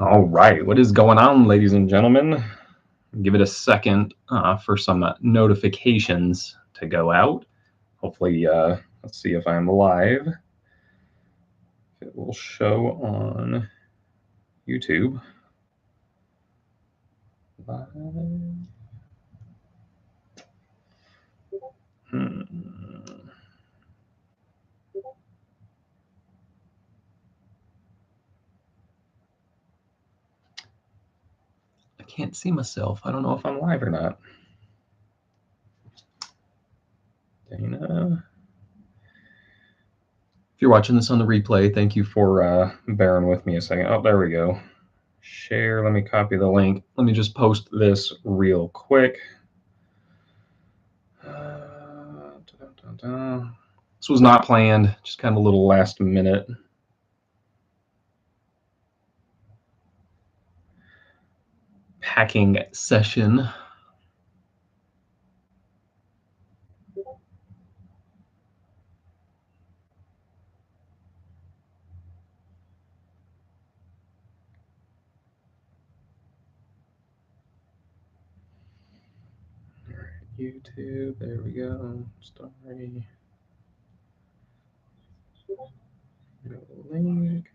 All right, what is going on, ladies and gentlemen? Give it a second for some notifications to go out. Hopefully, let's see if I'm live. It will show on YouTube. Live. I can't see myself. I don't know if I'm live or not. Dana. If you're watching this on the replay, thank you for bearing with me a second. Oh, there we go. Share. Let me copy the link. Let me just post this real quick. This was not planned, just kind of a little last minute. Packing session. All right, YouTube, there we go. Story. Link.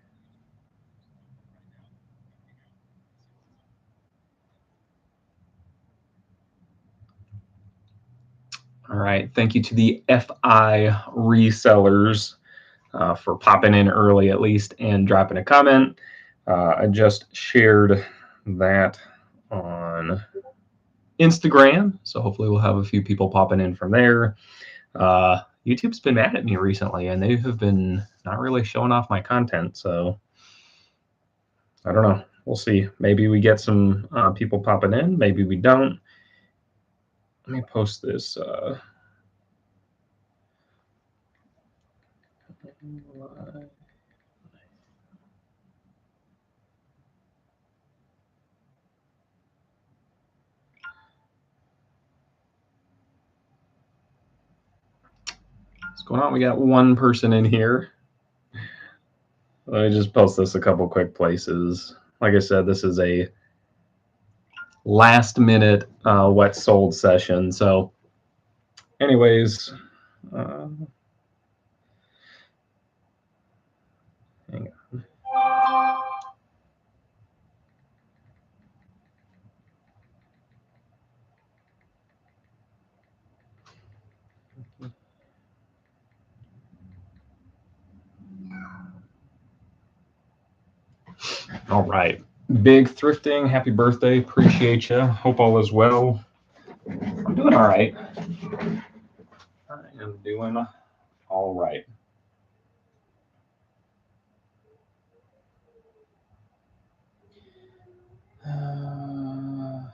All right, thank you to the FI resellers for popping in early at least and dropping a comment. I just shared that on Instagram, so hopefully we'll have a few people popping in from there. YouTube's been mad at me recently, and they have been not really showing off my content, so I don't know. We'll see. Maybe we get some people popping in. Maybe we don't. Let me post this. What's going on? We got one person in here. Let me just post this a couple quick places. Like I said, this is a last minute what sold session. So anyways, hang on. All right. Big Thrifting, happy birthday. Appreciate you. Hope all is well. I'm doing all right. I am doing all right. I'm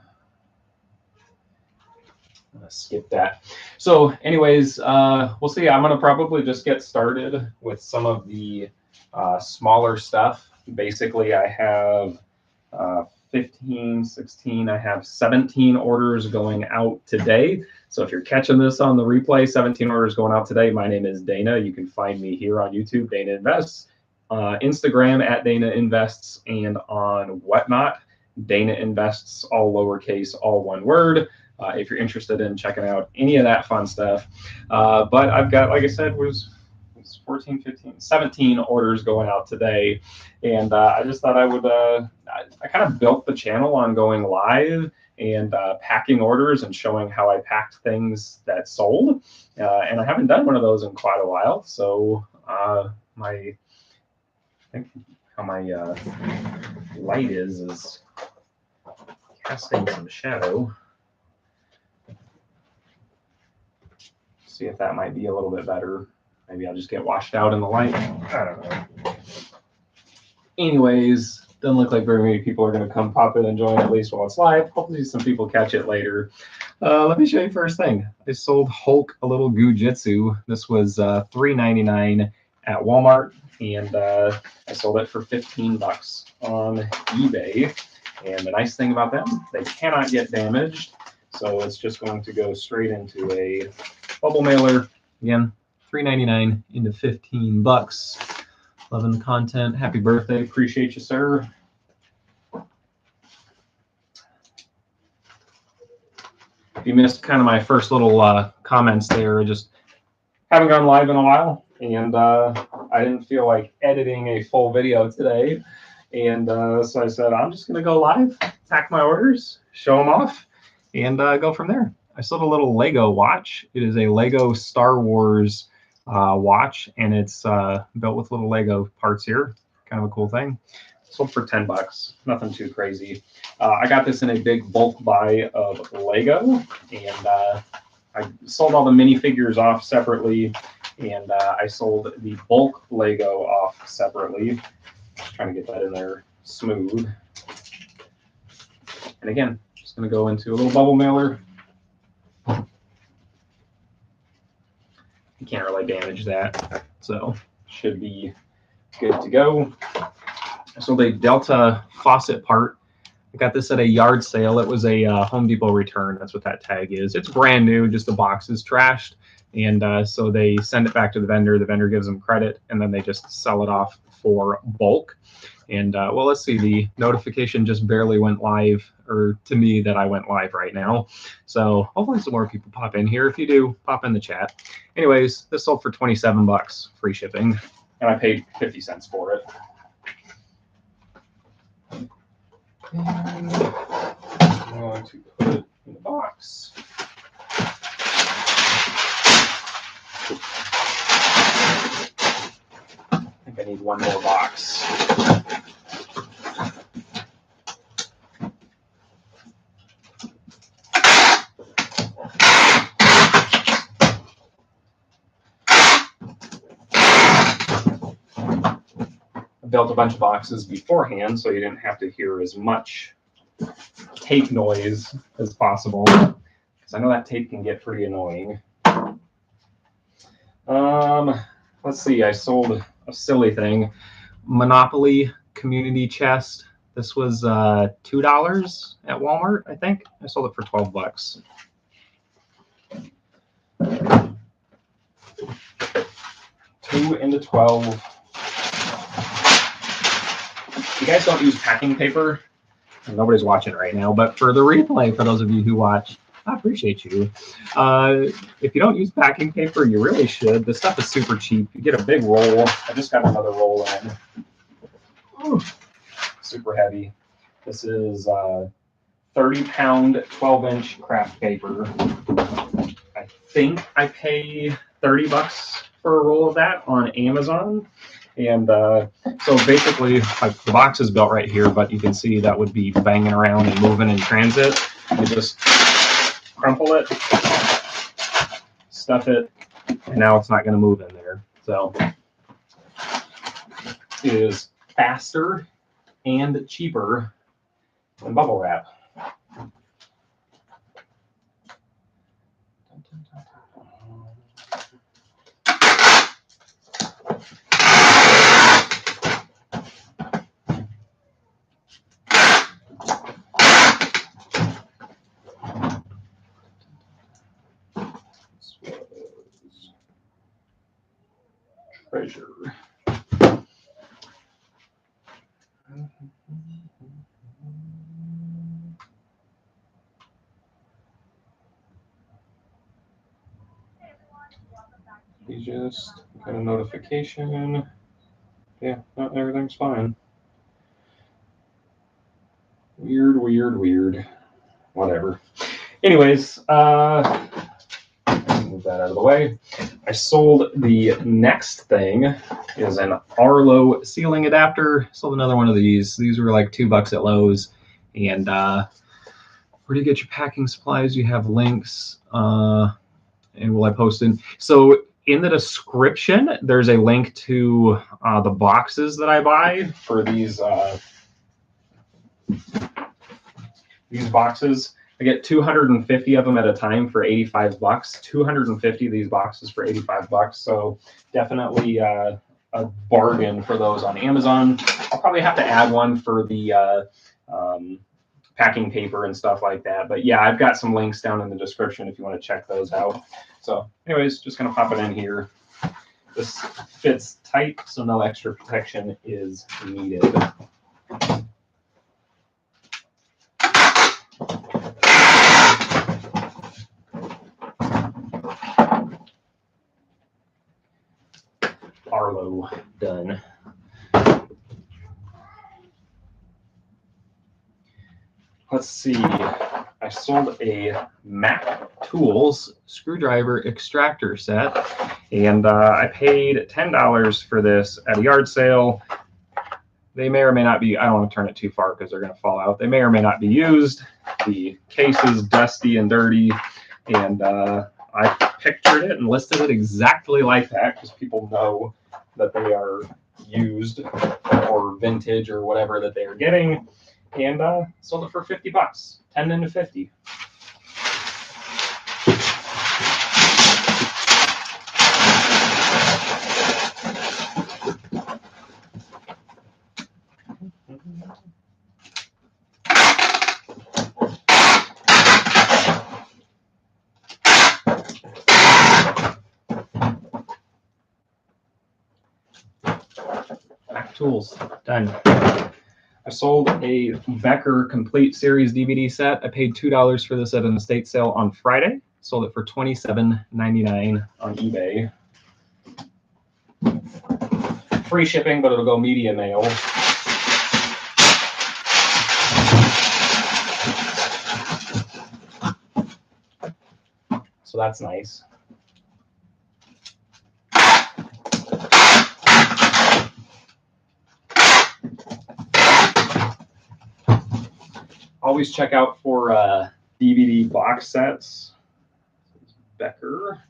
gonna skip that. So anyways, we'll see. I'm gonna probably just get started with some of the smaller stuff. Basically, I have 15, 16, I have 17 orders going out today. So if you're catching this on the replay, 17 orders going out today. My name is Dana. You can find me here on YouTube, Dana Invests, Instagram at Dana Invests, and on Whatnot, Dana Invests, all lowercase, all one word. If you're interested in checking out any of that fun stuff. But I've got, like I said, was 14, 15, 17 orders going out today. And I just thought I would, I kind of built the channel on going live and packing orders and showing how I packed things that sold. And I haven't done one of those in quite a while. So I think how my light is casting some shadow. See if that might be a little bit better. Maybe I'll just get washed out in the light. I don't know. Anyways, doesn't look like very many people are going to come pop in and join, at least while it's live. Hopefully some people catch it later. Let me show you first thing. I sold Hulk a little Gujitsu. This was $3.99 at Walmart, and I sold it for 15 bucks on eBay. And the nice thing about them, they cannot get damaged. So it's just going to go straight into a bubble mailer. Again, $3.99 into 15 bucks. Loving the content. Happy birthday. Appreciate you, sir. if you missed kind of my first little comments there, just haven't gone live in a while, and I didn't feel like editing a full video today. And so I said, I'm just going to go live, tack my orders, show them off, and go from there. I sold a little Lego watch. It is a Lego Star Wars watch, and it's built with little Lego parts here. Kind of a cool thing. Sold for $10, nothing too crazy. I got this in a big bulk buy of Lego, and I sold all the minifigures off separately, and I sold the bulk Lego off separately. Just trying to get that in there smooth. And again, just going to go into a little bubble mailer. You can't really damage that, so should be good to go. I sold a Delta faucet part. I got this at a yard sale. It was a Home Depot return. That's what that tag is. It's brand new, just the box is trashed. And so they send it back to the vendor. The vendor gives them credit, and then they just sell it off for bulk. And well, let's see, the notification just barely went live, or to me that I went live right now. So hopefully some more people pop in here. If you do, pop in the chat. Anyways, this sold for $27, free shipping, and I paid 50 cents for it. And I'm going to put it in the box. I think I need one more box. Built a bunch of boxes beforehand so you didn't have to hear as much tape noise as possible, because I know that tape can get pretty annoying. Let's see, I sold a silly thing, Monopoly community chest. This was $2 at Walmart, I think. I sold it for $12. Two into 12. You guys don't use packing paper? Nobody's watching right now, but for the replay, for those of you who watch, I appreciate you. If you don't use packing paper, you really should. This stuff is super cheap. You get a big roll. I just got another roll in. Ooh, super heavy. This is 30-pound, 12-inch craft paper. I think I pay $30 for a roll of that on Amazon. And so basically, like, the box is built right here, but you can see that would be banging around and moving in transit. You just crumple it, stuff it, and now it's not going to move in there. So it is faster and cheaper than bubble wrap. Treasure. We just got a notification. Yeah, no, everything's fine. Weird, weird, weird. Whatever. Anyways, move that out of the way. I sold the next thing is an Arlo ceiling adapter. Sold another one of these. These were like $2 at Lowe's. And where do you get your packing supplies? You have links. And will I post in? So in the description, there's a link to the boxes that I buy for these boxes. I get 250 of them at a time for $85. 250 of these boxes for $85. So definitely a bargain for those on Amazon. I'll probably have to add one for the packing paper and stuff like that. But yeah, I've got some links down in the description if you want to check those out. So anyways, just going to pop it in here. This fits tight, so no extra protection is needed. Arlo done. Let's see. I sold a Mac Tools screwdriver extractor set, and I paid $10 for this at a yard sale. They may or may not be, I don't want to turn it too far because they're going to fall out. They may or may not be used. The case is dusty and dirty, and I pictured it and listed it exactly like that because people know that they are used or vintage or whatever that they are getting, and sold it for $50, 10 into 50. Mac Tools, done. I sold a Becker Complete Series DVD set. I paid $2 for this at an estate sale on Friday. Sold it for $27.99 on eBay. Free shipping, but it'll go media mail. So that's nice. Always check out for DVD box sets. Becker.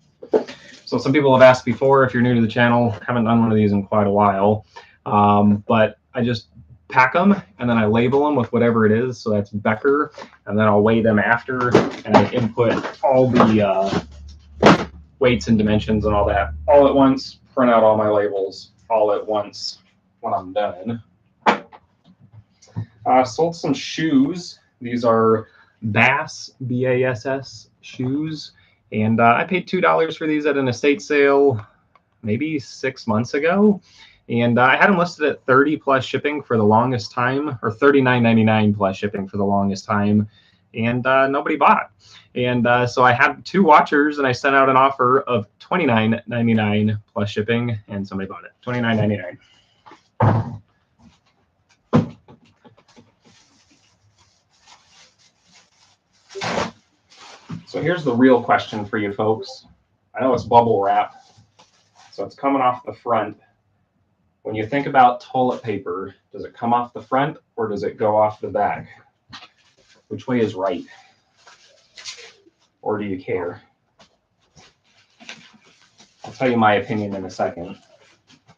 So some people have asked before, if you're new to the channel, haven't done one of these in quite a while, but I just pack them and then I label them with whatever it is. So that's Becker, and then I'll weigh them after, and I input all the weights and dimensions and all that all at once, print out all my labels all at once when I'm done. Sold some shoes. These are Bass, B-A-S-S shoes. And I paid $2 for these at an estate sale maybe 6 months ago. And I had them listed at 30 plus shipping for the longest time, or $39.99 plus shipping for the longest time. And nobody bought. And so I had 2 watchers, and I sent out an offer of $29.99 plus shipping, and somebody bought it. $29.99. So here's the real question for you folks. I know it's bubble wrap, so it's coming off the front. When you think about toilet paper, does it come off the front or does it go off the back? Which way is right? Or do you care? I'll tell you my opinion in a second.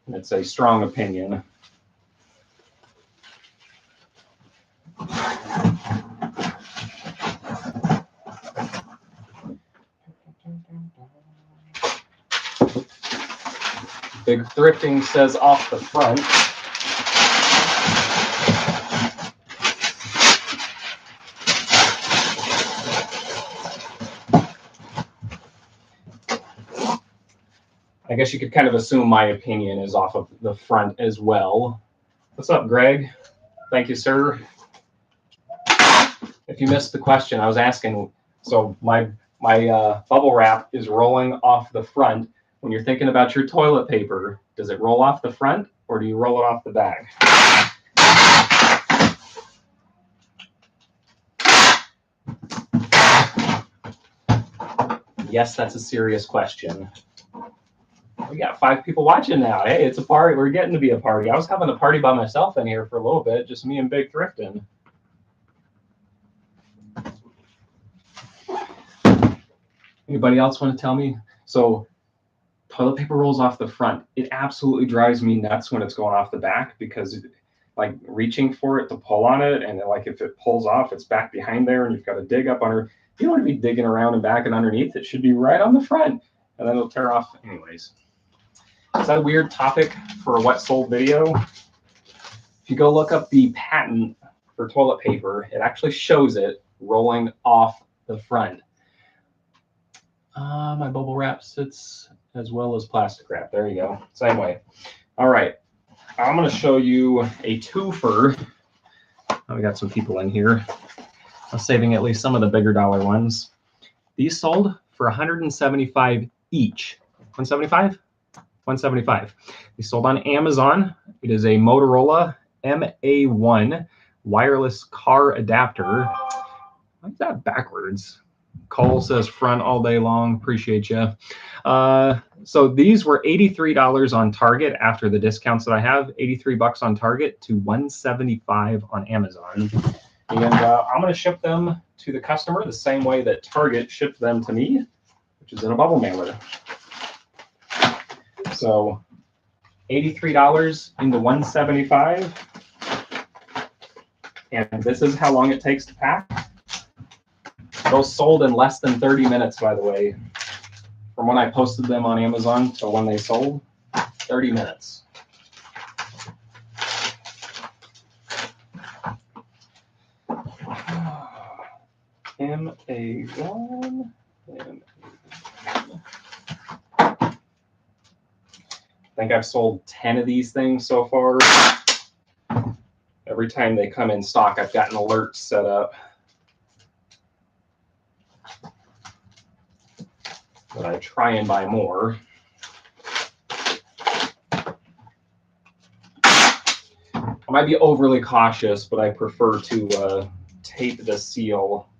It's a strong opinion. Big Thrifting says off the front. I guess you could kind of assume my opinion is off of the front as well. What's up, Greg? Thank you, sir. If you missed the question, I was asking, so my bubble wrap is rolling off the front. When you're thinking about your toilet paper, does it roll off the front or do you roll it off the back? Yes, that's a serious question. We got 5 people watching now. Hey, it's a party. We're getting to be a party. I was having a party by myself in here for a little bit, just me and Big Thrifting. Anybody else want to tell me? So toilet paper rolls off the front. It absolutely drives me nuts when it's going off the back because like reaching for it to pull on it, and like if it pulls off, it's back behind there and you've got to dig up under. You don't want to be digging around and back and underneath. It should be right on the front, and then it'll tear off anyways. Is that a weird topic for a what sold video? If you go look up the patent for toilet paper, it actually shows it rolling off the front. My bubble wrap sits as well as plastic wrap. There you go. Same way. All right. I'm going to show you a twofer. Oh, we got some people in here. I'm saving at least some of the bigger dollar ones. These sold for $175 each. $175? $175. They sold on Amazon. It is a Motorola MA1 wireless car adapter. Why is that backwards? Cole says front all day long. Appreciate you. So these were $83 on Target after the discounts that I have. $83 on Target to $175 on Amazon. And I'm going to ship them to the customer the same way that Target shipped them to me, which is in a bubble mailer. So $83 into $175. And this is how long it takes to pack. Those sold in less than 30 minutes, by the way. From when I posted them on Amazon to when they sold, 30 minutes. MA1. I think I've sold 10 of these things so far. Every time they come in stock, I've got an alert set up. But I try and buy more. I might be overly cautious, but I prefer to tape the seal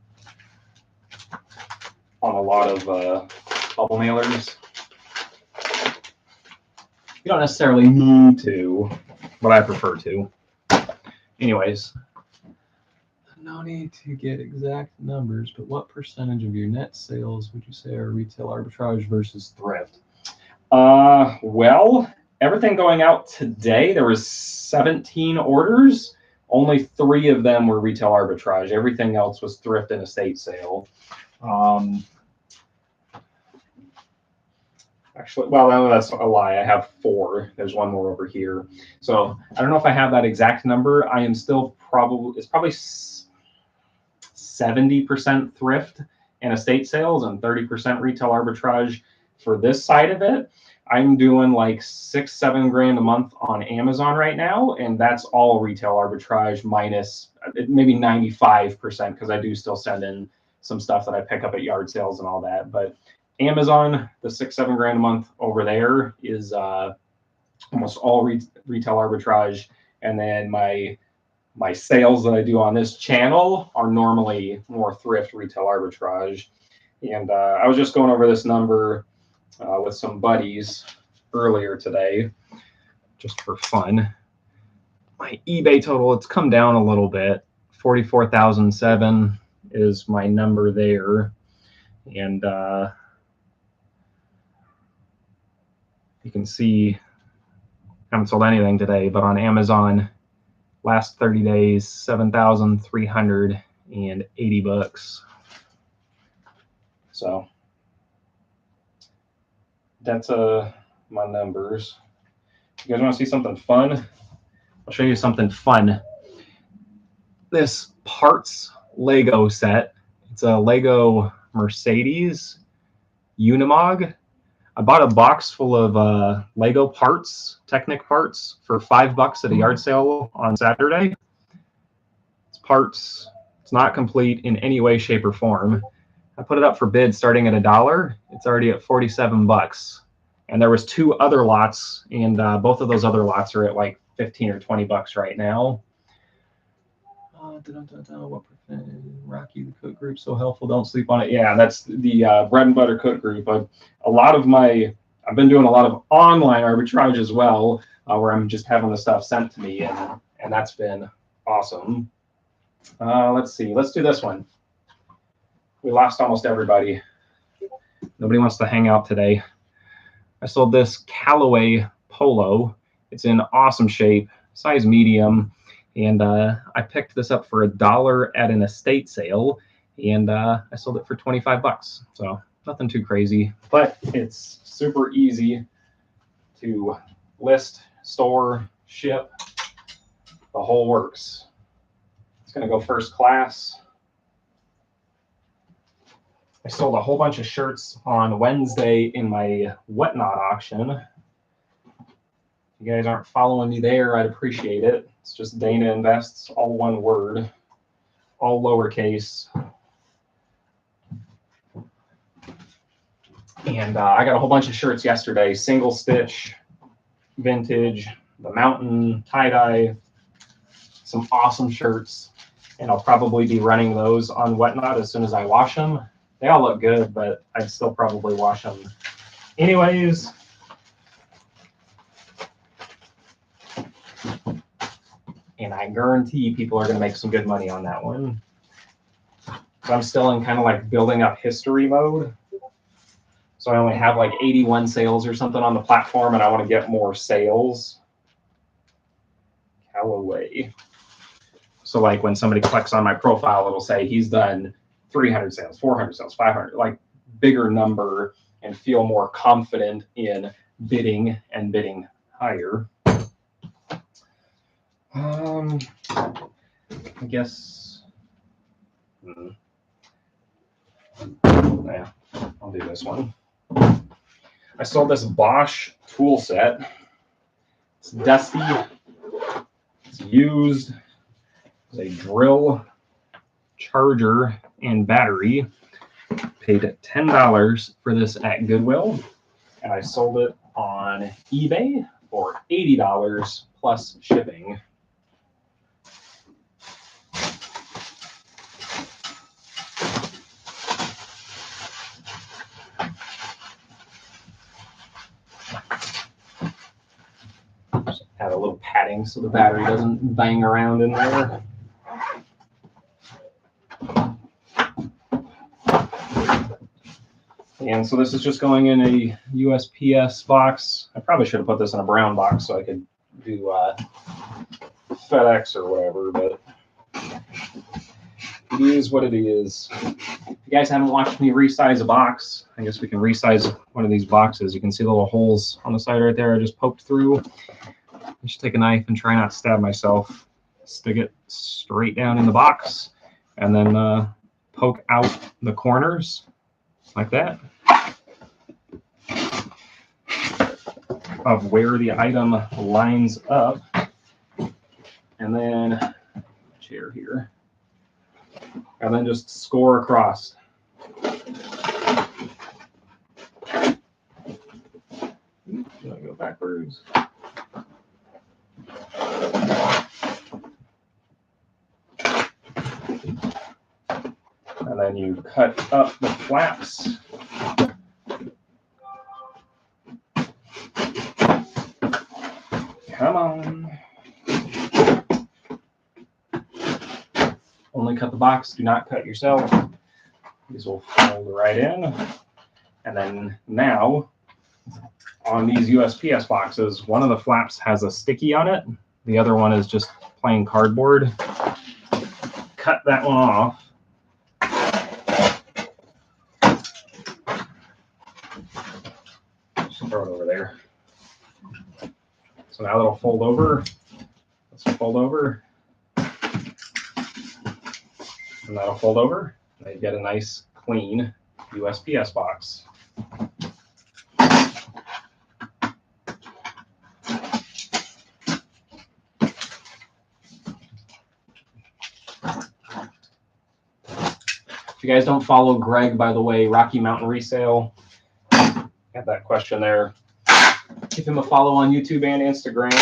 on a lot of bubble mailers. You don't necessarily need to, but I prefer to. Anyways, no need to get exact numbers, but what percentage of your net sales would you say are retail arbitrage versus thrift? Well, everything going out today, there was 17 orders. Only 3 of them were retail arbitrage. Everything else was thrift and estate sale. Actually, well, no, that's a lie. I have 4. There's one more over here. So I don't know if I have that exact number. I am still it's probably 70% thrift and estate sales and 30% retail arbitrage for this side of it. I'm doing like $6-7 grand a month on Amazon right now, and that's all retail arbitrage minus maybe 95%, because I do still send in some stuff that I pick up at yard sales and all that. But Amazon, the 6-7 grand a month over there is almost all retail arbitrage, and then my sales that I do on this channel are normally more thrift retail arbitrage. And I was just going over this number with some buddies earlier today, just for fun. My eBay total, it's come down a little bit. 44,007 is my number there. And you can see I haven't sold anything today, but on Amazon, last 30 days, $7,380. So that's my numbers. You guys want to see something fun? I'll show you something fun. This parts Lego set. It's a Lego Mercedes Unimog. I bought a box full of Lego parts, Technic parts, for $5 at a yard sale on Saturday. It's parts. It's not complete in any way, shape, or form. I put it up for bid starting at $1. It's already at $47. And there was 2 other lots, and both of those other lots are at like $15 or $20 right now. What percent? Rocky, the cook group, so helpful. Don't sleep on it. Yeah, that's the bread and butter cook group. I've been doing a lot of online arbitrage as well, where I'm just having the stuff sent to me, and that's been awesome. Let's see. Let's do this one. We lost almost everybody. Nobody wants to hang out today. I sold this Callaway Polo. It's in awesome shape, size medium. And I picked this up for $1 at an estate sale, and I sold it for $25. So nothing too crazy, but it's super easy to list, store, ship, the whole works. It's going to go first class. I sold a whole bunch of shirts on Wednesday in my Whatnot auction. If you guys aren't following me there, I'd appreciate it. It's just Dana Invests, all one word, all lowercase. And I got a whole bunch of shirts yesterday, single stitch, vintage, the mountain, tie-dye, some awesome shirts. And I'll probably be running those on Whatnot as soon as I wash them. They all look good, but I'd still probably wash them anyways. And I guarantee people are going to make some good money on that one. So I'm still in kind of like building up history mode. So I only have like 81 sales or something on the platform, and I want to get more sales. Callaway. So like when somebody clicks on my profile, it'll say he's done 300 sales, 400 sales, 500, like bigger number, and feel more confident in bidding and bidding higher. I guess, yeah, I'll do this one. I sold this Bosch tool set. It's dusty. It's used. It's a drill, charger, and battery. Paid $10 for this at Goodwill, and I sold it on eBay for $80 plus shipping. Add a little padding so the battery doesn't bang around in there. And so this is just going in a USPS box. I probably should have put this in a brown box so I could do FedEx or whatever, but it is what it is. If you guys haven't watched me resize a box, I guess we can resize one of these boxes. You can see the little holes on the side right there I just poked through. I should take a knife and try not to stab myself. Stick it straight down in the box and then poke out the corners like that of where the item lines up. And then chair here. And then just score across. Did I go backwards? And then you cut up the flaps. Come on. Only cut the box, do not cut yourself. These will fold right in. And then now, on these USPS boxes, one of the flaps has a sticky on it. The other one is just plain cardboard. Cut that one off. Just throw it over there. So now it'll fold over. Let's fold over. And that'll fold over. Now you get a nice, clean USPS box. If you guys don't follow Greg, by the way, Rocky Mountain Resale, got that question there. Give him a follow on YouTube and Instagram.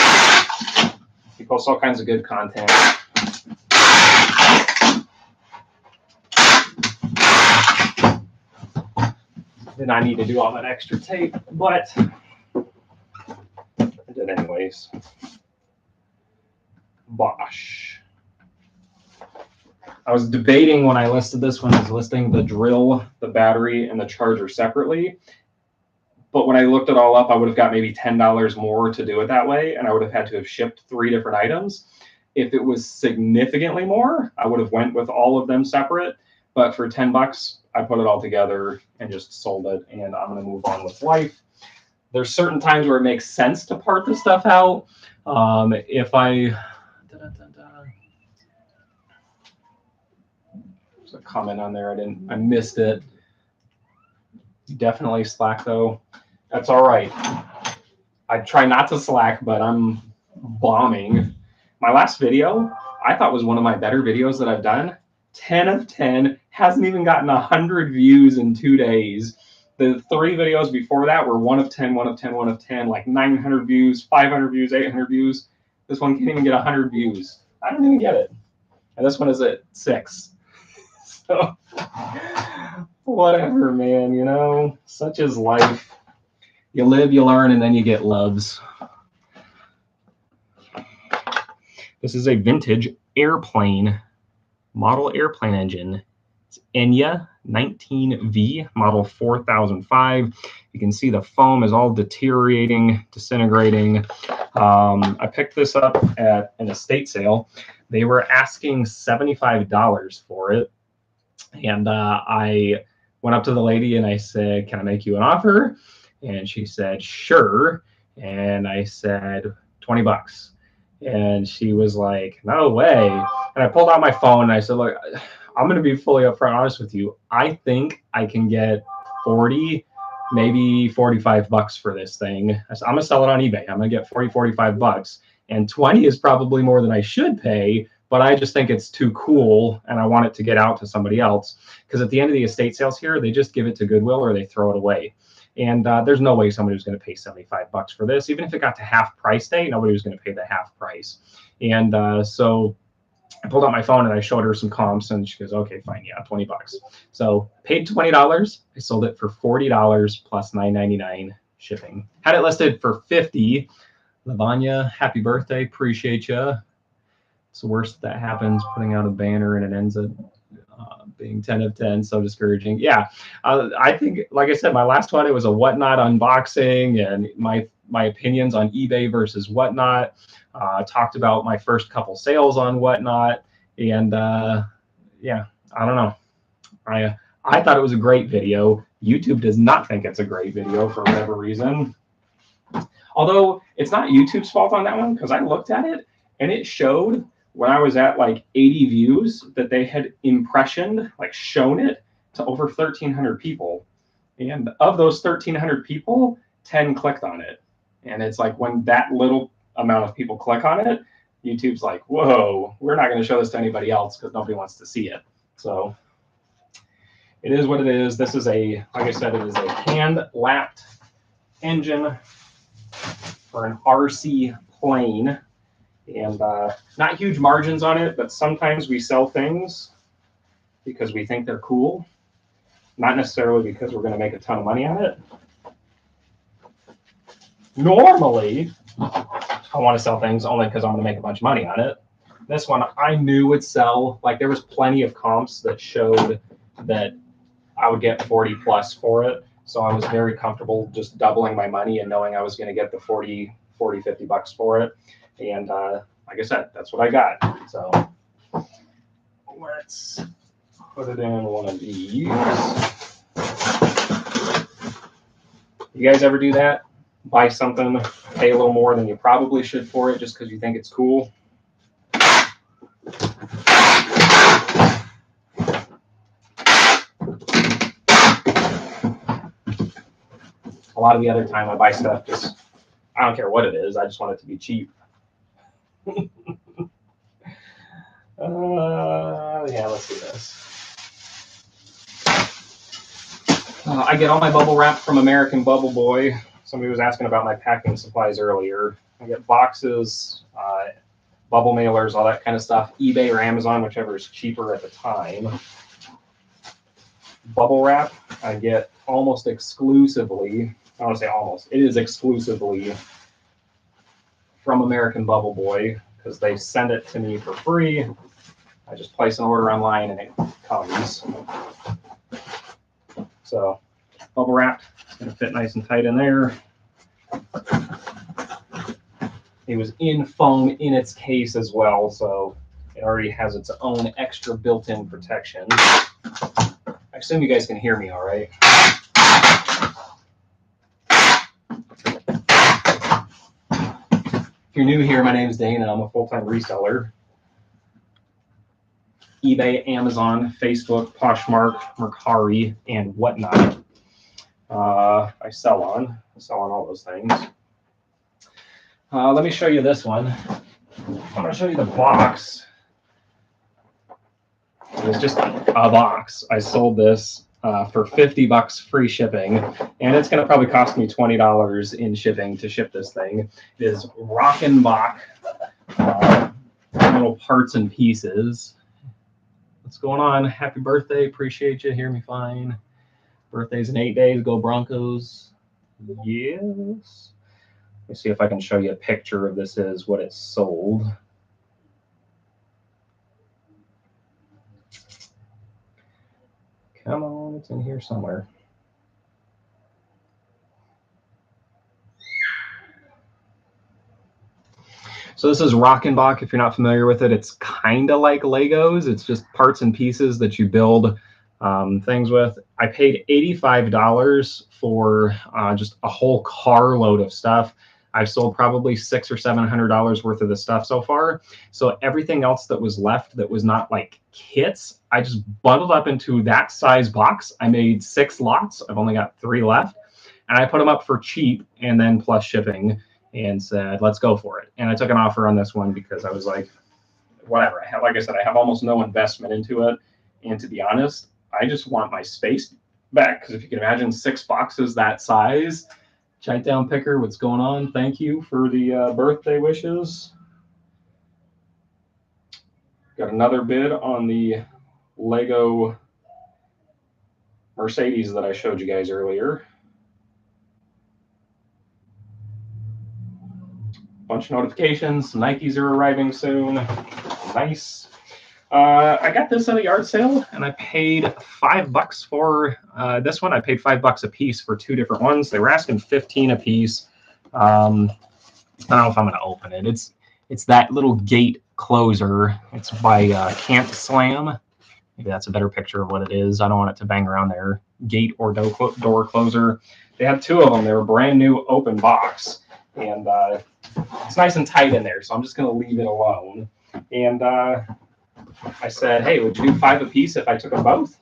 He posts all kinds of good content. Did I need to do all that extra tape, but I did anyways. Bosch. I was debating when I listed this one, I was listing the drill, the battery, and the charger separately. But when I looked it all up, I would have got maybe $10 more to do it that way, and I would have had to have shipped 3 different items. If it was significantly more, I would have went with all of them separate. But for $10, I put it all together and just sold it, and I'm going to move on with life. There's certain times where it makes sense to part the stuff out. If I... There's a comment on there. I missed it. Definitely slack, though. That's all right. I try not to slack, but I'm bombing. My last video, I thought was one of my better videos that I've done. 10 of 10, hasn't even gotten 100 views in 2 days. The 3 videos before that were 1 of 10, 1 of 10, 1 of 10, like 900 views, 500 views, 800 views. This one can't even get 100 views. I don't even get it. And this one is at 6. So, whatever, man, you know, such is life. You live, you learn, and then you get loves. This is a vintage airplane, model airplane engine. It's Enya 19V, model 4005. You can see the foam is all deteriorating, disintegrating. I picked this up at an estate sale. They were asking $75 for it. And I went up to the lady and I said, "Can I make you an offer?" And she said, "Sure." And I said, $20. And she was like, "No way." And I pulled out my phone and I said, "Look, I'm going to be fully upfront honest with you. I think I can get 40, maybe $45 for this thing. I said, I'm going to sell it on eBay. I'm going to get 40, $45. And 20 is probably more than I should pay, but I just think it's too cool and I want it to get out to somebody else." Because at the end of the estate sales here, they just give it to Goodwill or they throw it away. And there's no way somebody was going to pay $75 for this. Even if it got to half price day, nobody was going to pay the half price. And so I pulled out my phone and I showed her some comps and she goes, "Okay, fine, yeah, $20. So paid $20. I sold it for $40 plus $9.99 shipping. Had it listed for $50. Lavanya, happy birthday. Appreciate you. It's the worst that happens, putting out a banner and it ends up being 10 of 10. So discouraging. Yeah, I think, like I said, my last one, it was a Whatnot unboxing and my opinions on eBay versus Whatnot. Talked about my first couple sales on Whatnot. And yeah, I don't know. I thought it was a great video. YouTube does not think it's a great video for whatever reason. Although it's not YouTube's fault on that one, because I looked at it and it showed when I was at like 80 views that they had impressioned, like shown it to over 1,300 people. And of those 1,300 people, 10 clicked on it. And it's like when that little amount of people click on it, YouTube's like, whoa, we're not going to show this to anybody else because nobody wants to see it. So it is what it is. This is a, like I said, it is a hand-lapped engine for an RC plane. And not huge margins on it, but sometimes we sell things because we think they're cool, not necessarily because we're going to make a ton of money on it. Normally, I want to sell things only because I'm going to make a bunch of money on it. This one I knew would sell. Like there was plenty of comps that showed that I would get 40 plus for it. So I was very comfortable just doubling my money and knowing I was going to get the 40, $50 for it. And like I said, that's what I got. So let's put it in one of these. You guys ever do that? Buy something, pay a little more than you probably should for it just because you think it's cool? A lot of the other time I buy stuff just, I don't care what it is, I just want it to be cheap. Yeah, let's do this. I get all my bubble wrap from American Bubble Boy. Somebody was asking about my packing supplies earlier. I get boxes, bubble mailers, all that kind of stuff. eBay or Amazon, whichever is cheaper at the time. Bubble wrap, I get almost exclusively, I want to say almost, it is exclusively from American Bubble Boy because they send it to me for free. I just place an order online and it comes. So bubble wrap, it's going to fit nice and tight in there. It was in foam in its case as well, so it already has its own extra built-in protection. I assume you guys can hear me all right. If you're new here, my name is Dana. I'm a full-time reseller. eBay, Amazon, Facebook, Poshmark, Mercari, and Whatnot. I sell on all those things. Let me show you this one. I'm going to show you the box. It was just a box. I sold this for 50 bucks free shipping, and it's going to probably cost me $20 in shipping to ship this thing. It is Rockenbach little parts and pieces. What's going on? Happy birthday. Appreciate you. Hear me fine. Birthday's in 8 days. Go Broncos. Yes. Let me see if I can show you a picture of this is what it's sold. Come on, it's in here somewhere. So this is Rockenbach. If you're not familiar with it, it's kind of like Legos. It's just parts and pieces that you build things with. I paid $85 for just a whole carload of stuff. I've sold probably $600 or $700 worth of the stuff so far. So everything else that was left that was not like kits, I just bundled up into that size box. I made 6 lots. I've only got 3 left. And I put them up for cheap and then plus shipping and said, let's go for it. And I took an offer on this one because I was like, whatever. Like I said, I have almost no investment into it. And to be honest, I just want my space back. Because if you can imagine 6 boxes that size, Chite Down Picker, what's going on? Thank you for the birthday wishes. Got another bid on the Lego Mercedes that I showed you guys earlier. Bunch of notifications. Nikes are arriving soon. Nice. I got this at a yard sale, and I paid $5 for this one. I paid $5 a piece for 2 different ones. They were asking $15 a piece. I don't know if I'm going to open it. It's that little gate closer. It's by Camp Slam. Maybe that's a better picture of what it is. I don't want it to bang around there. Gate or door closer. They had 2 of them. They were brand new open box, and it's nice and tight in there. So I'm just going to leave it alone. And I said, hey, would you do 5 a piece if I took them both?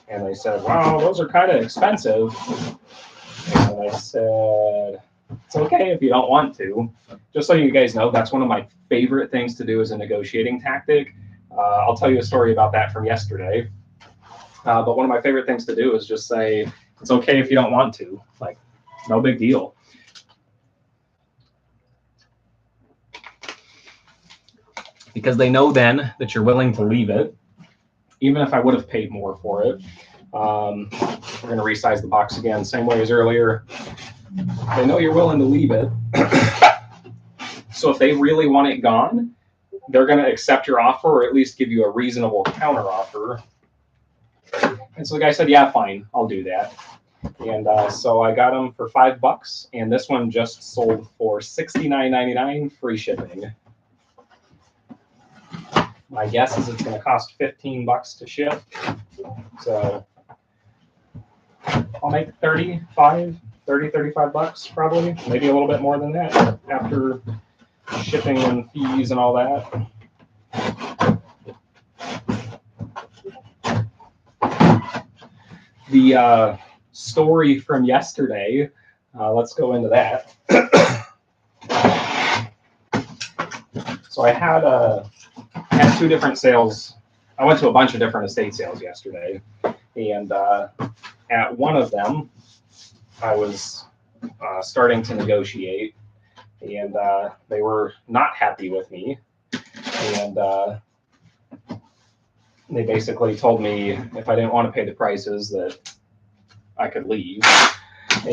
And they said, wow, those are kind of expensive. And I said, it's okay if you don't want to. Just so you guys know, that's one of my favorite things to do as a negotiating tactic. I'll tell you a story about that from yesterday. But one of my favorite things to do is just say, it's okay if you don't want to. Like, no big deal. Because they know then that you're willing to leave it, even if I would have paid more for it. We're going to resize the box again, same way as earlier. They know you're willing to leave it. So if they really want it gone, they're going to accept your offer or at least give you a reasonable counter offer. And so the guy said, yeah, fine, I'll do that. And so I got them for $5, and this one just sold for $69.99 free shipping. My guess is it's going to cost $15 to ship. So I'll make 35 bucks probably, maybe a little bit more than that after shipping and fees and all that. The story from yesterday, let's go into that. So I had 2 different sales. I went to a bunch of different estate sales yesterday, and at one of them, I was starting to negotiate, and they were not happy with me, and they basically told me if I didn't want to pay the prices that I could leave,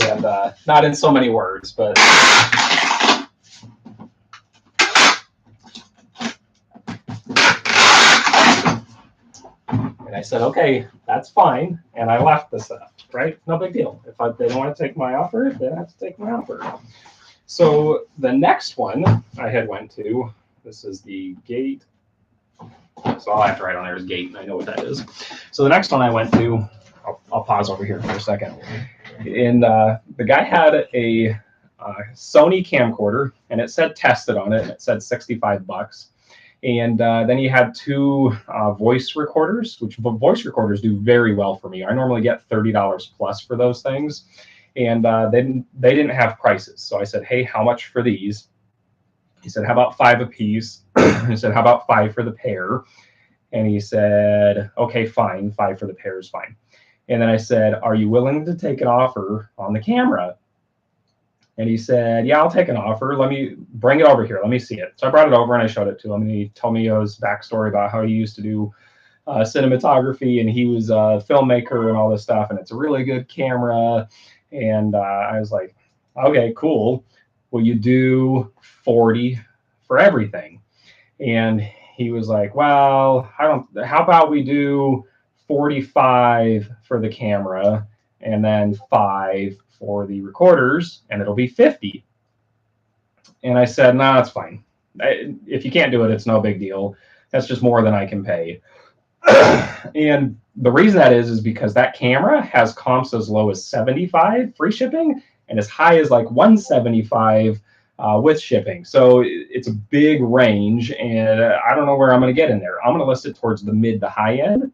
and not in so many words, but and I said, okay, that's fine, and I left the stuff, right? No big deal. If they don't want to take my offer, they have to take my offer. So the next one I had went to, this is the gate. So all I have to write on there is gate, and I know what that is. So the next one I went to, I'll pause over here for a second. And the guy had a Sony camcorder, and it said tested on it, and it said $65. And then he had 2 voice recorders, which voice recorders do very well for me. I normally get $30 plus for those things. And they didn't have prices. So I said, hey, how much for these? He said, how about 5 a piece? I said, how about 5 for the pair? And he said, okay, fine, 5 for the pair is fine. And then I said, are you willing to take an offer on the camera? And he said, yeah, I'll take an offer. Let me bring it over here. Let me see it. So I brought it over and I showed it to him. And he told me his backstory about how he used to do cinematography, and he was a filmmaker and all this stuff. And it's a really good camera. And I was like, okay, cool. Will you do 40 for everything? And he was like, well, how about we do 45 for the camera and then 5 for the recorders, and it'll be 50. And I said, no, that's fine. If you can't do it, it's no big deal. That's just more than I can pay. And the reason that is because that camera has comps as low as 75 free shipping and as high as like 175 with shipping. So it's a big range, and I don't know where I'm going to get in there. I'm going to list it towards the mid to high end,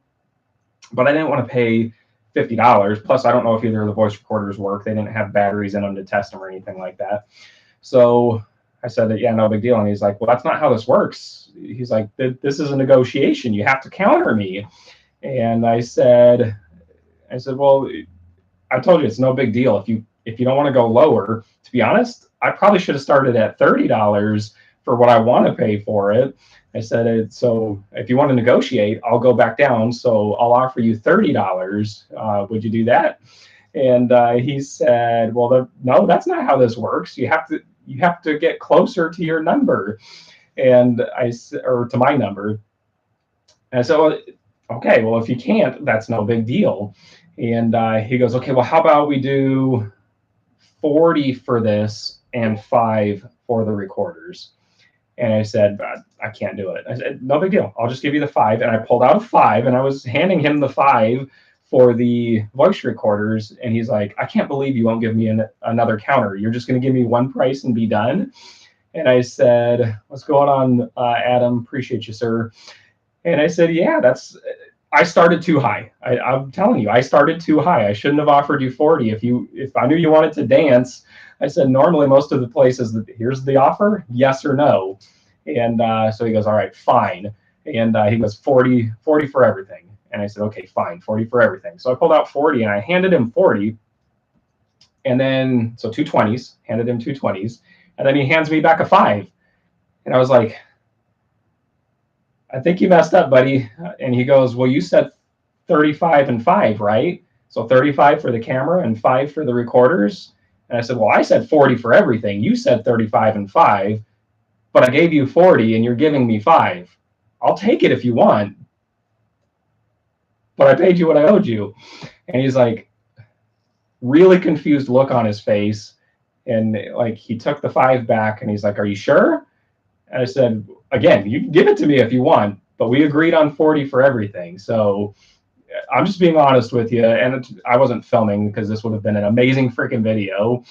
but I didn't want to pay $50. Plus, I don't know if either of the voice recorders work. They didn't have batteries in them to test them or anything like that. So I said, yeah, no big deal. And he's like, well, that's not how this works. He's like, this is a negotiation. You have to counter me. And I said, well, I told you it's no big deal. If you don't want to go lower, to be honest, I probably should have started at $30 for what I want to pay for it. I said, so if you want to negotiate, I'll go back down. So I'll offer you $30. Would you do that? And he said, well, no, that's not how this works. You have to get closer to your number. And or to my number. And so, okay, well, if you can't, that's no big deal. And he goes, okay, well, how about we do 40 for this and 5 for the recorders? And I said, I can't do it. I said, no big deal. I'll just give you the 5. And I pulled out a 5, and I was handing him the 5 for the voice recorders. And he's like, I can't believe you won't give me another counter. You're just going to give me one price and be done? And I said, what's going on, Adam? Appreciate you, sir. And I said, yeah, I started too high. I'm telling you, I started too high. I shouldn't have offered you 40. If I knew you wanted to dance, I said, normally most of the places, here's the offer, yes or no. And so he goes, all right, fine. And he goes, 40 for everything. And I said, okay, fine, 40 for everything. So I pulled out 40 and I handed him 40. And then, so 2 20s, handed him 2 20s. And then he hands me back a 5. And I was like, I think you messed up, buddy. And he goes, well, you said 35 and 5, right? So 35 for the camera and 5 for the recorders. And I said, well, I said 40 for everything. You said 35 and 5, but I gave you 40 and you're giving me 5. I'll take it if you want, but I paid you what I owed you. And he's like, really confused look on his face. And like, he took the 5 back and he's like, are you sure? And I said, again, you can give it to me if you want, but we agreed on 40 for everything. So I'm just being honest with you. And I wasn't filming because this would have been an amazing freaking video.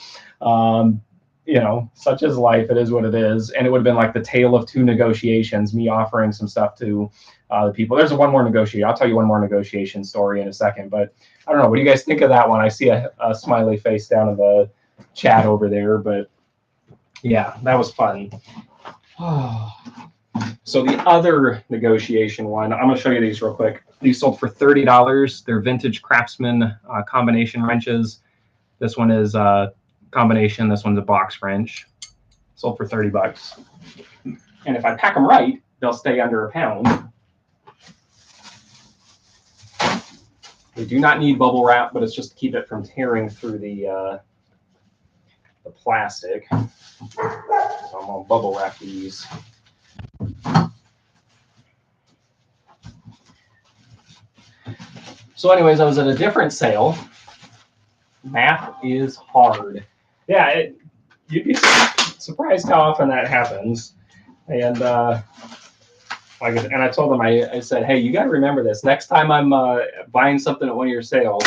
Such is life. It is what it is. And it would have been like the tale of 2 negotiations, me offering some stuff to the people. There's one more negotiation. I'll tell you one more negotiation story in a second. But I don't know. What do you guys think of that one? I see a smiley face down in the chat over there. But yeah, that was fun. So the other negotiation one, I'm going to show you these real quick. These sold for $30. They're vintage Craftsman combination wrenches. This one is combination. This one's a box wrench. Sold for $30. And if I pack them right, they'll stay under £1. They do not need bubble wrap, but it's just to keep it from tearing through the plastic. So I'm going to bubble wrap these. So anyways, I was at a different sale. Math is hard. Yeah, you'd be surprised how often that happens. And I told them, I said, hey, you got to remember this. Next time I'm buying something at one of your sales,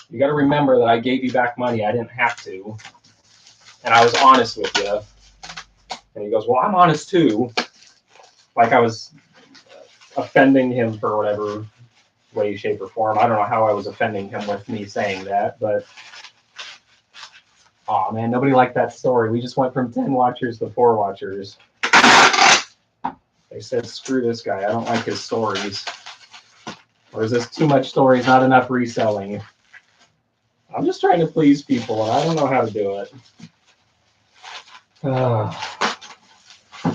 you got to remember that I gave you back money. I didn't have to. And I was honest with you. And he goes, well, I'm honest too. Like I was offending him for whatever way, shape, or form. I don't know how I was offending him with me saying that, but oh man, nobody liked that story. We just went from 10 watchers to 4 watchers. They said, screw this guy. I don't like his stories. Or is this too much stories, not enough reselling? I'm just trying to please people, and I don't know how to do it.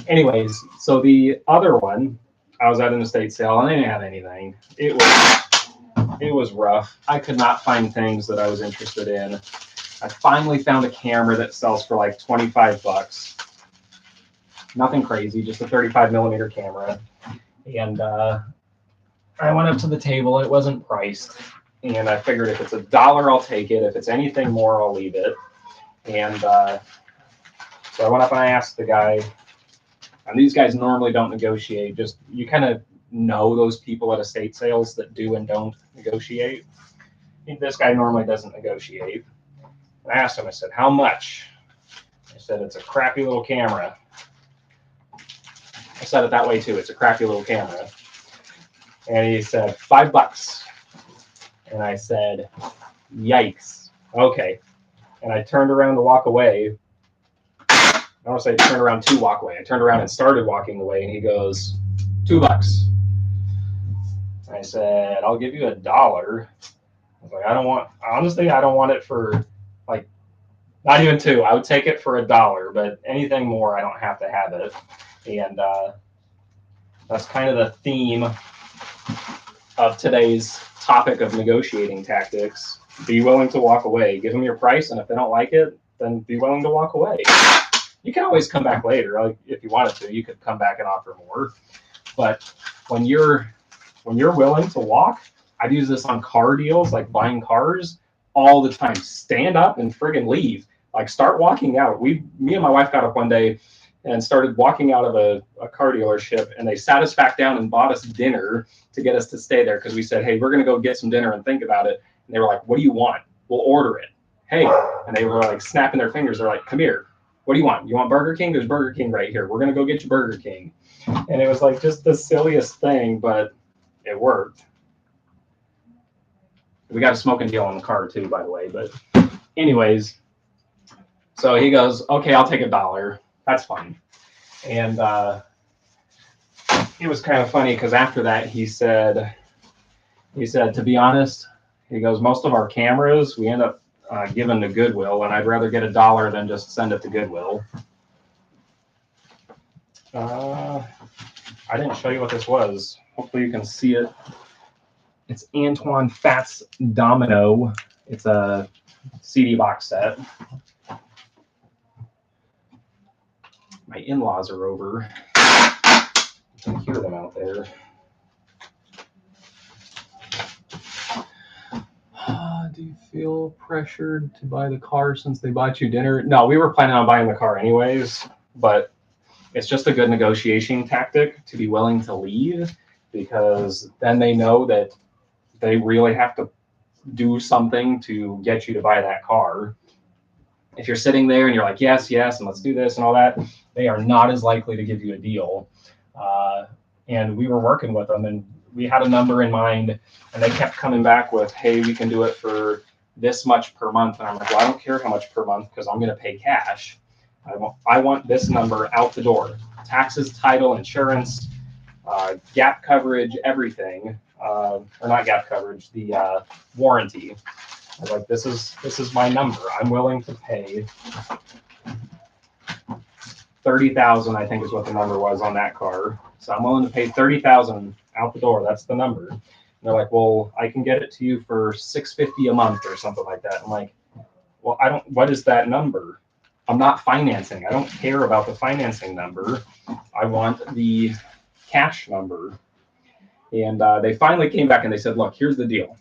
Anyways, so the other one, I was at an estate sale, and they didn't have anything. It was rough. I could not find things that I was interested in. I finally found a camera that sells for like 25 bucks. Nothing crazy, just a 35 millimeter camera. And I went up to the table. It wasn't priced. And I figured if it's $1, I'll take it. If it's anything more, I'll leave it. And so I went up and I asked the guy, and these guys normally don't negotiate. Just you kind of know those people at estate sales that do and don't negotiate. This guy normally doesn't negotiate. And I asked him, I said, how much? I said, it's a crappy little camera. I said it that way too. It's a crappy little camera. And he said, $5. And I said, yikes. Okay. And I turned around to walk away. I don't want to say turn around to walk away. I turned around and started walking away, and he goes, $2. I said, I'll give you $1. I was like, honestly, I don't want it for like, not even $2. I would take it for $1, but anything more, I don't have to have it. And that's kind of the theme of today's topic of negotiating tactics. Be willing to walk away. Give them your price, and if they don't like it, then be willing to walk away. You can always come back later. Like if you wanted to, you could come back and offer more. But when you're willing to walk, I've used this on car deals, like buying cars all the time. Stand up and friggin' leave. Like start walking out. Me and my wife got up one day and started walking out of a car dealership, and they sat us back down and bought us dinner to get us to stay there because we said, hey, we're going to go get some dinner and think about it. And they were like, what do you want? We'll order it. Hey. And they were like snapping their fingers. They're like, come here. What do you want? You want Burger King? There's Burger King right here. We're going to go get you Burger King. And it was like just the silliest thing, but it worked. We got a smoking deal on the car too, by the way. But anyways, so he goes, okay, I'll take $1. That's fine. And it was kind of funny because after that he said, to be honest, he goes, most of our cameras we end up giving to Goodwill, and I'd rather get $1 than just send it to Goodwill. I didn't show you what this was. Hopefully you can see it. It's Antoine Fat's Domino. It's a CD box set. My in-laws are over. You can hear them out there. Do you feel pressured to buy the car since they bought you dinner? No, we were planning on buying the car anyways, but it's just a good negotiation tactic to be willing to leave, because then they know that they really have to do something to get you to buy that car. If you're sitting there and you're like, yes, and let's do this and all that, they are not as likely to give you a deal. And we were working with them, and we had a number in mind, and they kept coming back with, hey, we can do it for this much per month. And I'm like, well, I don't care how much per month because I'm going to pay cash. I want this number out the door. Taxes, title, insurance, gap coverage, everything. Or not gap coverage, the warranty. I was like, this is my number. I'm willing to pay $30,000, I think is what the number was on that car. So I'm willing to pay $30,000 out the door. That's the number. And they're like, well, I can get it to you for $650 a month or something like that. I'm like, well, what is that number? I'm not financing. I don't care about the financing number. I want the cash number. And they finally came back and they said, look, here's the deal.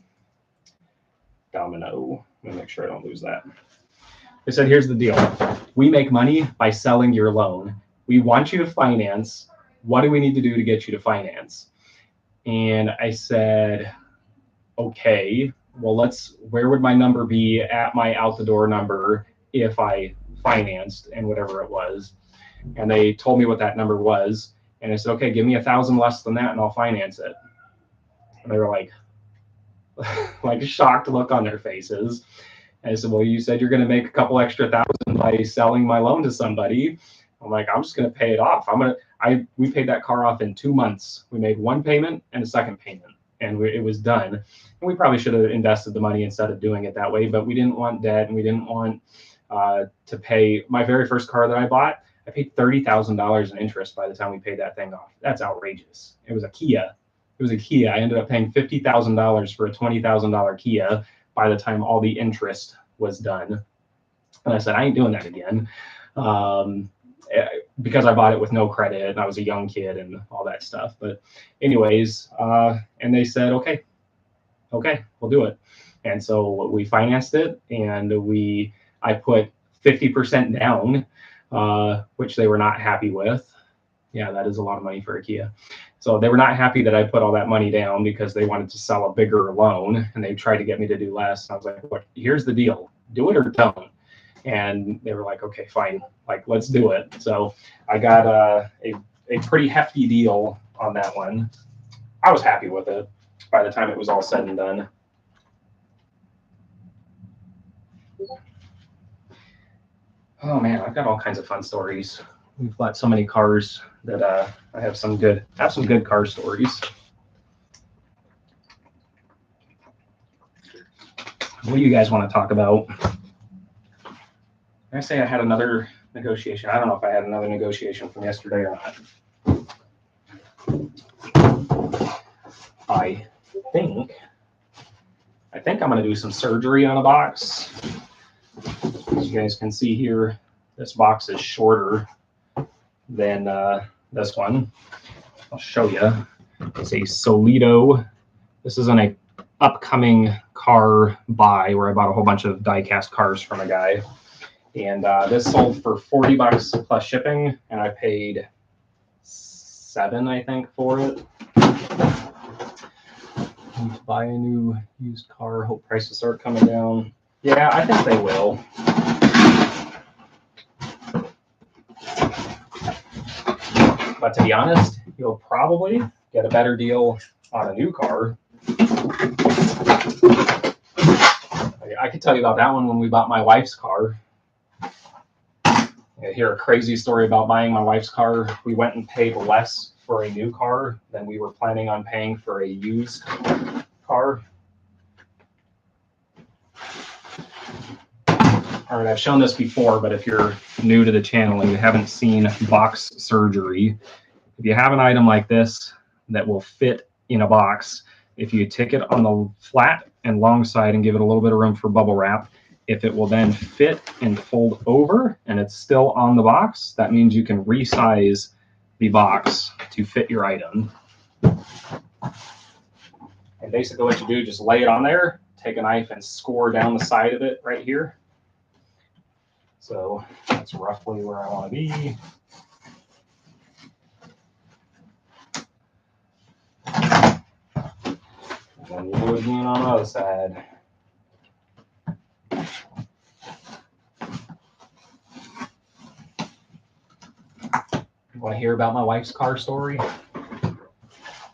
Domino. Let me make sure I don't lose that. They said, here's the deal. We make money by selling your loan. We want you to finance. What do we need to do to get you to finance? And I said, okay, well, where would my number be at my out the door number if I financed and whatever it was? And they told me what that number was. And I said, okay, give me $1,000 less than that and I'll finance it. And they were like a shocked look on their faces. And I said, well, you said you're going to make a couple extra thousand by selling my loan to somebody. I'm like, I'm just going to pay it off. We paid that car off in 2 months. We made one payment and a second payment. and it was done. And we probably should have invested the money instead of doing it that way, but we didn't want debt, and we didn't want to pay. My very first car that I bought, I paid $30,000 in interest by the time we paid that thing off. That's outrageous. It was a Kia. I ended up paying $50,000 for a $20,000 Kia by the time all the interest was done. And I said, I ain't doing that again. Because I bought it with no credit and I was a young kid and all that stuff. But anyways, and they said, okay, we'll do it. And so we financed it, and I put 50% down, which they were not happy with. Yeah, that is a lot of money for a Kia. So they were not happy that I put all that money down because they wanted to sell a bigger loan, and they tried to get me to do less. And I was like, look, here's the deal. Do it or don't. And they were like, okay, fine. Like, let's do it. So I got a pretty hefty deal on that one. I was happy with it by the time it was all said and done. Oh man, I've got all kinds of fun stories. We've bought so many cars that I have some good car stories. What do you guys want to talk about? I say I had another negotiation. I don't know if I had another negotiation from yesterday or not. I think I'm going to do some surgery on a box. As you guys can see here, this box is shorter than this one. I'll show you. It's a Solido. This is an upcoming car buy where I bought a whole bunch of die-cast cars from a guy. And this sold for $40 plus shipping, and I paid $7, I think, for it. Need to buy a new used car. Hope prices start coming down. Yeah, I think they will. But to be honest, you'll probably get a better deal on a new car. I could tell you about that one when we bought my wife's car. You hear a crazy story about buying my wife's car. We went and paid less for a new car than we were planning on paying for a used car. All right, I've shown this before, but if you're new to the channel and you haven't seen box surgery, if you have an item like this that will fit in a box, if you take it on the flat and long side and give it a little bit of room for bubble wrap, if it will then fit and fold over and it's still on the box, that means you can resize the box to fit your item. And basically what you do, just lay it on there, take a knife and score down the side of it right here. So that's roughly where I want to be. And then you do it again on the other side. You want to hear about my wife's car story?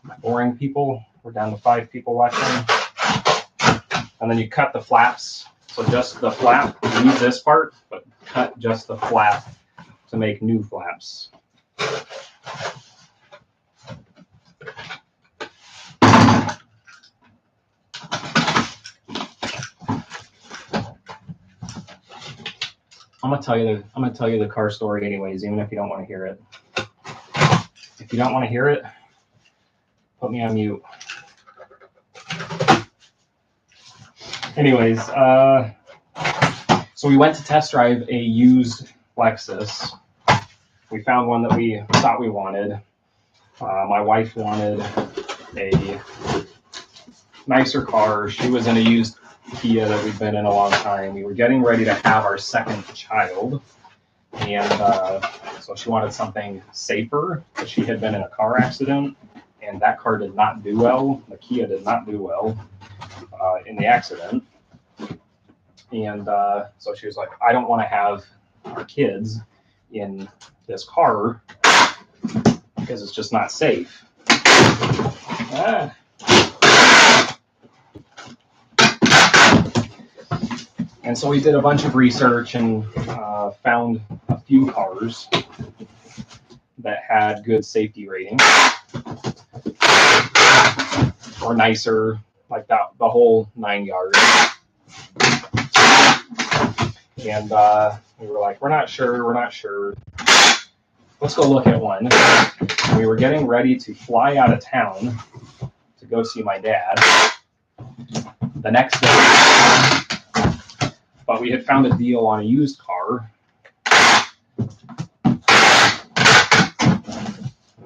My boring people. We're down to 5 people watching. And then you cut the flaps. So just the flap, use this part, but cut just the flap to make new flaps. I'm gonna tell you the car story anyways, even if you don't want to hear it. If you don't want to hear it, put me on mute. Anyways, so we went to test drive a used Lexus. We found one that we thought we wanted. My wife wanted a nicer car. She was in a used Kia that we've been in a long time. We were getting ready to have our second child, and so she wanted something safer, but she had been in a car accident, and that car did not do well. The Kia did not do well in the accident. And so she was like, I don't want to have our kids in this car because it's just not safe. And so we did a bunch of research and found a few cars that had good safety ratings. or nicer, like that, the whole 9 yards. And we were like, we're not sure. Let's go look at one. We were getting ready to fly out of town to go see my dad the next day. But we had found a deal on a used car. And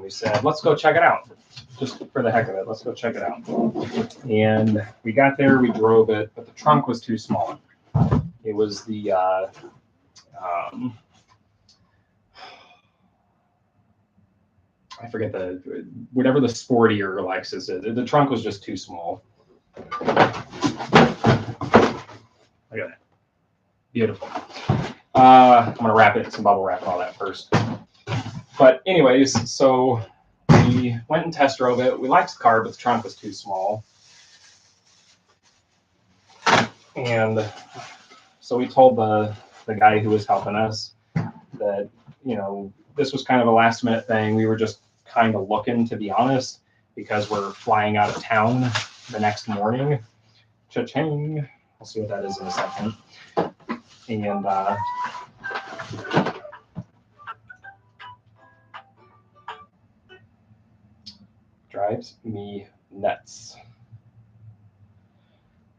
we said, let's go check it out. Just for the heck of it, let's go check it out. And we got there, we drove it, but the trunk was too small. It was the I forget whatever the sportier Lexus is. The trunk was just too small. Look at that. Beautiful. I'm gonna wrap it, some bubble wrap and all that first. But anyways, so we went and test drove it. We liked the car, but the trunk was too small. And so we told the guy who was helping us that, you know, this was kind of a last minute thing. We were just kind of looking, to be honest, because we're flying out of town the next morning. Cha-ching. I'll see what that is in a second. And drives me nuts.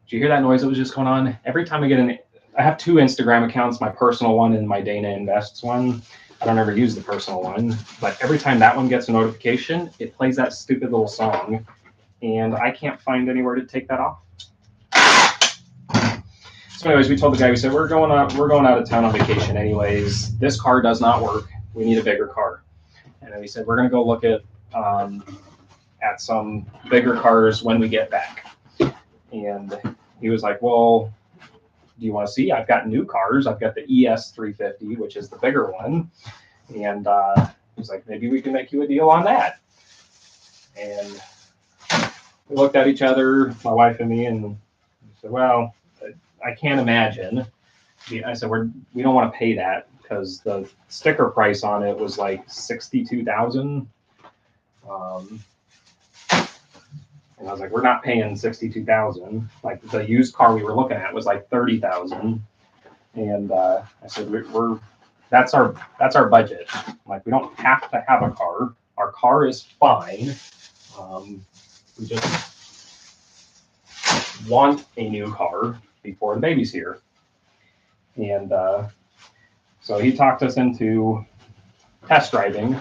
Did you hear that noise that was just going on? Every time I have two Instagram accounts, my personal one and my Dana Invests one. I don't ever use the personal one, but every time that one gets a notification, it plays that stupid little song, and I can't find anywhere to take that off. So anyways, we told the guy, we said, we're going out of town on vacation anyways. This car does not work. We need a bigger car. And then we said, we're going to go look at some bigger cars when we get back. And he was like, well, do you want to see? I've got new cars. I've got the ES350, which is the bigger one. And he's like, maybe we can make you a deal on that. And we looked at each other, my wife and me, and we said, well, I can't imagine. I said, we don't want to pay that because the sticker price on it was like $62,000. And I was like, we're not paying $62,000. Like the used car we were looking at was like $30,000. And I said, that's our budget. Like, we don't have to have a car. Our car is fine. We just want a new car before the baby's here. And so he talked us into test driving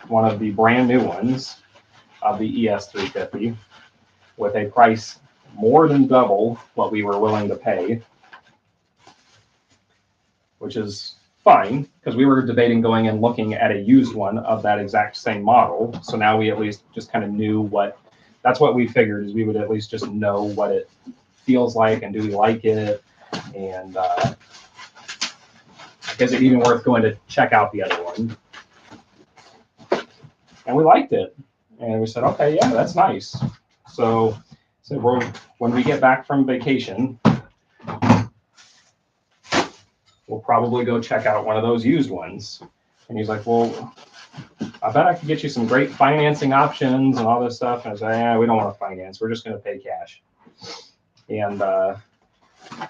one of the brand new ones of the ES350 with a price more than double what we were willing to pay, which is fine because we were debating going and looking at a used one of that exact same model. So now we at least just kind of knew that's what we figured, is we would at least just know what it feels like and do we like it, and is it even worth going to check out the other one? And we liked it, and we said, okay, yeah, that's nice. So when we get back from vacation, we'll probably go check out one of those used ones. And he's like, well, I bet I could get you some great financing options and all this stuff. And I said, yeah, we don't want to finance. We're just going to pay cash. And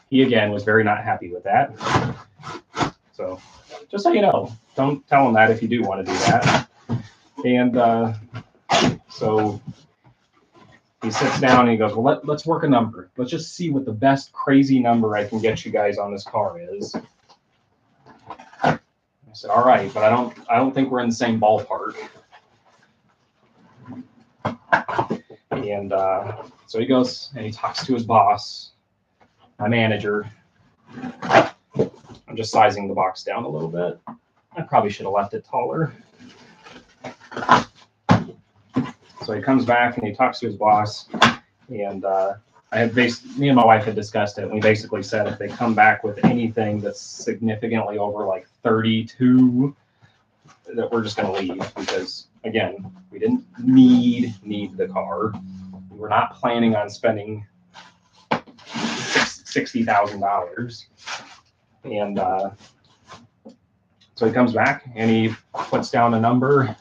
he, again, was very not happy with that. So just so you know, don't tell him that if you do want to do that. And so he sits down and he goes, well, let's work a number. Let's just see what the best crazy number I can get you guys on this car is. I said, all right, but I don't think we're in the same ballpark. And so he goes and he talks to his boss, my manager. I'm just sizing the box down a little bit. I probably should have left it taller. So he comes back and he talks to his boss, and me and my wife had discussed it, and we basically said if they come back with anything that's significantly over like 32, that we're just going to leave, because again, we didn't need the car. We were not planning on spending $60,000. And so he comes back and he puts down a number,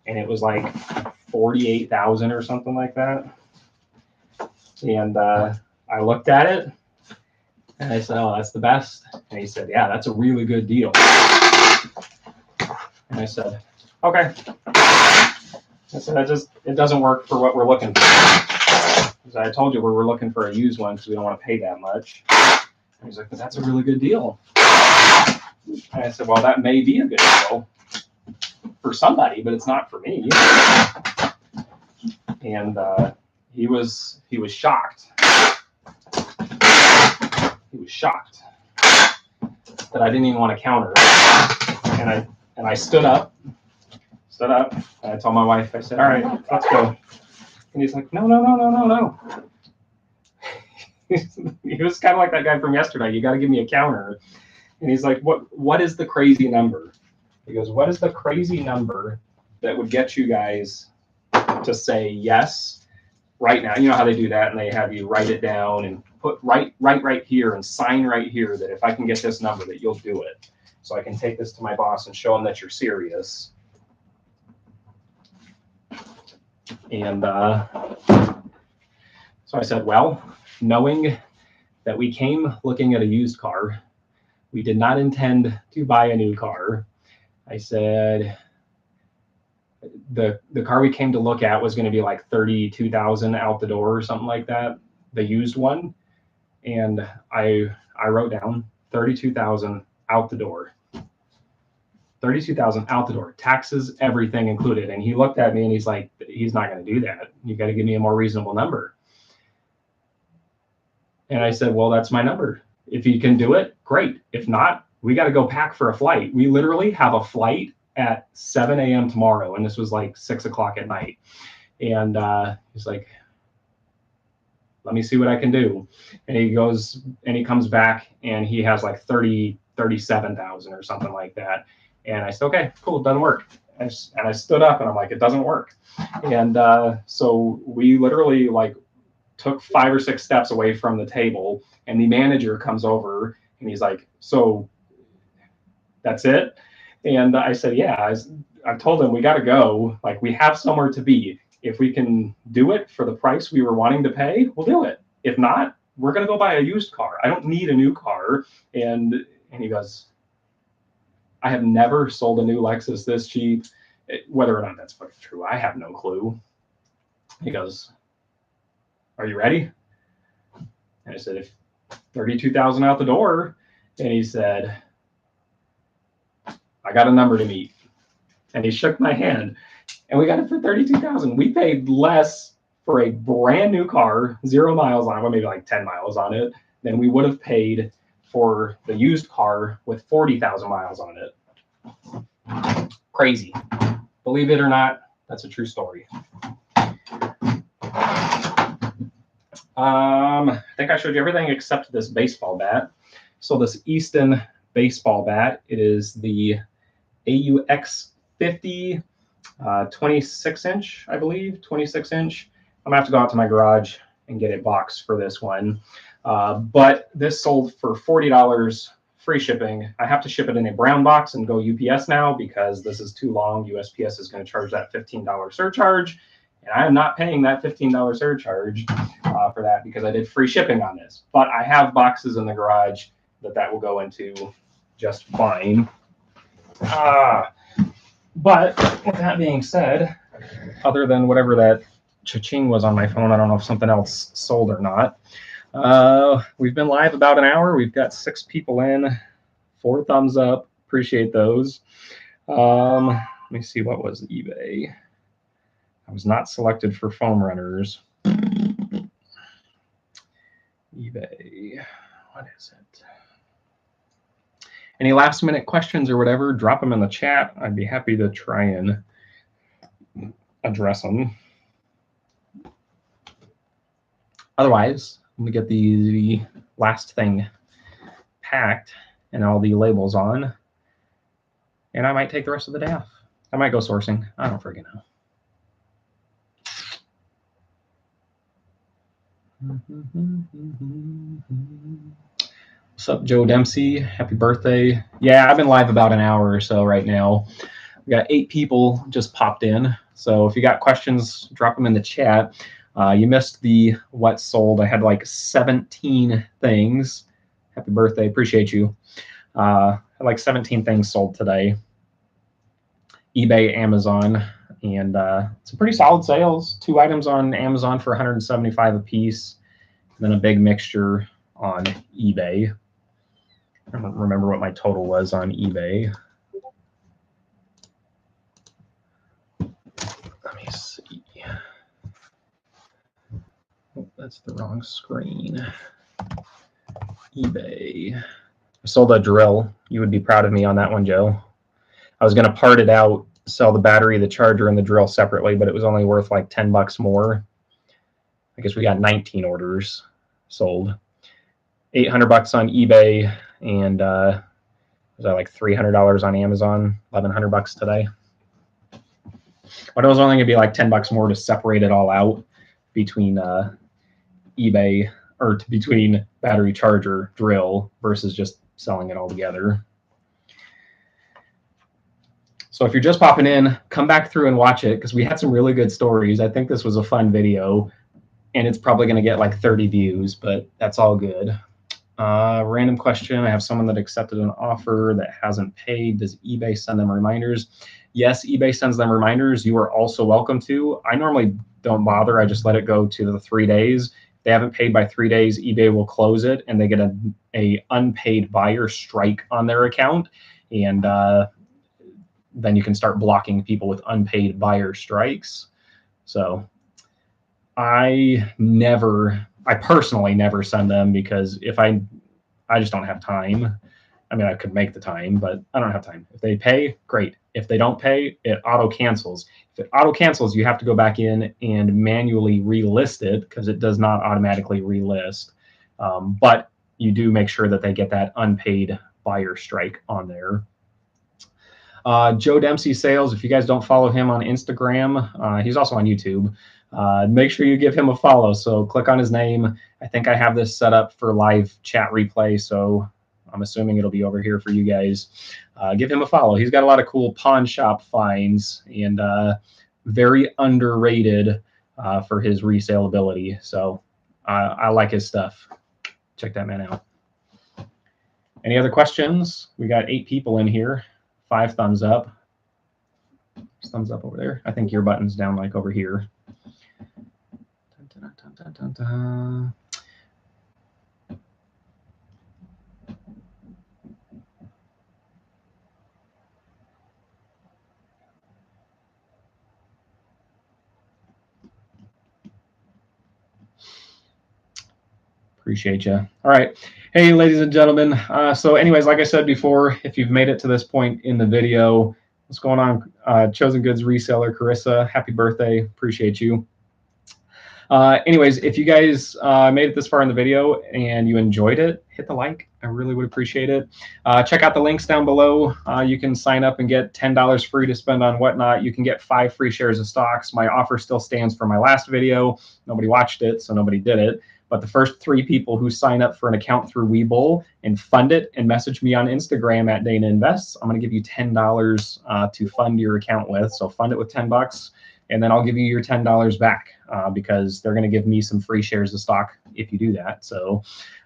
and it was like 48,000 or something like that. And I looked at it and I said, oh, that's the best. And he said, yeah, that's a really good deal. And I said, okay. I said, it doesn't work for what we're looking for. Because I told you we were looking for a used one because we don't want to pay that much. And he's like, but that's a really good deal. And I said, well, that may be a good deal for somebody, but it's not for me. And he was shocked. He was shocked that I didn't even want to counter. And I stood up. And I told my wife, I said, all right, let's go. And he's like, no. He was kind of like that guy from yesterday. You got to give me a counter. And he's like, what is the crazy number? He goes, what is the crazy number that would get you guys to say yes right now? You know how they do that, and they have you write it down and put right here and sign right here that if I can get this number that you'll do it. So I can take this to my boss and show him that you're serious. And so I said, well, knowing that we came looking at a used car, we did not intend to buy a new car. I said, the car we came to look at was going to be like $32,000 out the door or something like that, the used one. And I wrote down $32,000 out the door. $32,000 out the door, taxes, everything included. And he looked at me and he's like, he's not going to do that. You got to give me a more reasonable number. And I said, well, that's my number. If you can do it, great. If not, we got to go pack for a flight. We literally have a flight at 7 a.m. tomorrow. And this was like 6 o'clock at night. And he's like, let me see what I can do. And he goes and he comes back and he has like 37,000 or something like that. And I said, okay, cool, it doesn't work. And I stood up and I'm like, it doesn't work. And so we literally like took 5 or 6 steps away from the table, and the manager comes over and he's like, so that's it? And I said, yeah. I told him we got to go. Like, we have somewhere to be. If we can do it for the price we were wanting to pay, we'll do it. If not, we're going to go buy a used car. I don't need a new car. And he goes, I have never sold a new Lexus this cheap. Whether or not that's fucking true, I have no clue. He goes, are you ready? And I said, if 32,000 out the door. And he said, I got a number to meet. And he shook my hand. And we got it for 32,000. We paid less for a brand new car, 0 miles on it, well, maybe like 10 miles on it, than we would have paid for the used car with 40,000 miles on it. Crazy. Believe it or not, that's a true story. I think I showed you everything except this baseball bat. So this Easton baseball bat, it is the AUX 50 26 inch, I believe, 26 inch. I'm gonna have to go out to my garage and get it boxed for this one. But this sold for $40 free shipping. I have to ship it in a brown box and go UPS now because this is too long. USPS is going to charge that $15 surcharge. And I am not paying that $15 surcharge for that because I did free shipping on this. But I have boxes in the garage that will go into just fine. But with that being said, other than whatever that cha-ching was on my phone, I don't know if something else sold or not. We've been live about an hour. We've got 6 people in, 4 thumbs up. Appreciate those. Let me see, what was eBay? I was not selected for foam runners. eBay, what is it? Any last minute questions or whatever, drop them in the chat. I'd be happy to try and address them. Otherwise, I'm gonna get the last thing packed and all the labels on, and I might take the rest of the day off. I might go sourcing. I don't freaking know. What's up, Joe Dempsey? Happy birthday. Yeah, I've been live about an hour or so right now. We got 8 people just popped in. So if you got questions, drop them in the chat. You missed the what sold. I had like 17 things. Happy birthday. Appreciate you. I had like 17 things sold today. eBay, Amazon, and some pretty solid sales. 2 items on Amazon for 175 a piece, and then a big mixture on eBay. I don't remember what my total was on eBay. Let me see. Oh, that's the wrong screen. eBay. I sold a drill. You would be proud of me on that one, Joe. I was going to part it out, sell the battery, the charger, and the drill separately, but it was only worth like 10 bucks more. I guess we got 19 orders sold. 800 bucks on eBay, and was that like $300 on Amazon? 1,100 bucks today. But it was only going to be like 10 bucks more to separate it all out between eBay or between battery, charger, drill versus just selling it all together. So if you're just popping in, come back through and watch it because we had some really good stories. I think this was a fun video, and it's probably going to get like 30 views, but that's all good. Random question. I have someone that accepted an offer that hasn't paid. Does eBay send them reminders? Yes, eBay sends them reminders. You are also welcome to. I normally don't bother. I just let it go to the 3 days. If they haven't paid by 3 days, eBay will close it, and they get a unpaid buyer strike on their account. And then you can start blocking people with unpaid buyer strikes. So I personally never send them because if I just don't have time. I mean, I could make the time, but I don't have time. If they pay, great. If they don't pay, it auto cancels. If it auto cancels, you have to go back in and manually relist it because it does not automatically relist. But you do make sure that they get that unpaid buyer strike on there. Joe Dempsey Sales, if you guys don't follow him on Instagram, he's also on YouTube. Make sure you give him a follow. So click on his name. I think I have this set up for live chat replay, so I'm assuming it'll be over here for you guys. Give him a follow. He's got a lot of cool pawn shop finds and very underrated for his resale ability. So I like his stuff. Check that man out. Any other questions? We got 8 people in here. 5 thumbs up. There's thumbs up over there. I think your button's down like over here. Dun, dun, dun, dun, dun. Appreciate you. All right. Hey, ladies and gentlemen. So anyways, like I said before, if you've made it to this point in the video, what's going on? Chosen Goods reseller, Carissa, happy birthday. Appreciate you. Anyways, if you guys made it this far in the video and you enjoyed it, hit the like. I really would appreciate it. Check out the links down below. You can sign up and get $10 free to spend on whatnot. You can get 5 free shares of stocks. My offer still stands for my last video. Nobody watched it, so nobody did it. But the first 3 people who sign up for an account through Webull and fund it and message me on Instagram at Dana Invests, I'm going to give you $10 to fund your account with. So fund it with 10 bucks. And then I'll give you your $10 back because they're going to give me some free shares of stock if you do that. So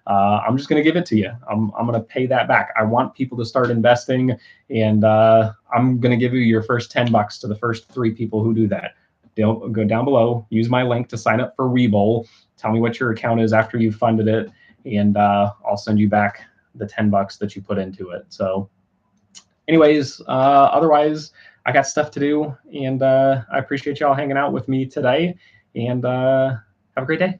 I'm just going to give it to you. I'm going to pay that back. I want people to start investing, and I'm going to give you your first 10 bucks to the first 3 people who do that. They'll go down below, use my link to sign up for Webull. Tell me what your account is after you've funded it, and I'll send you back the 10 bucks that you put into it. So anyways, otherwise, I got stuff to do, and I appreciate y'all hanging out with me today, and have a great day.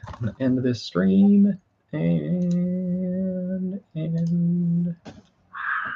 I'm going to end this stream and end.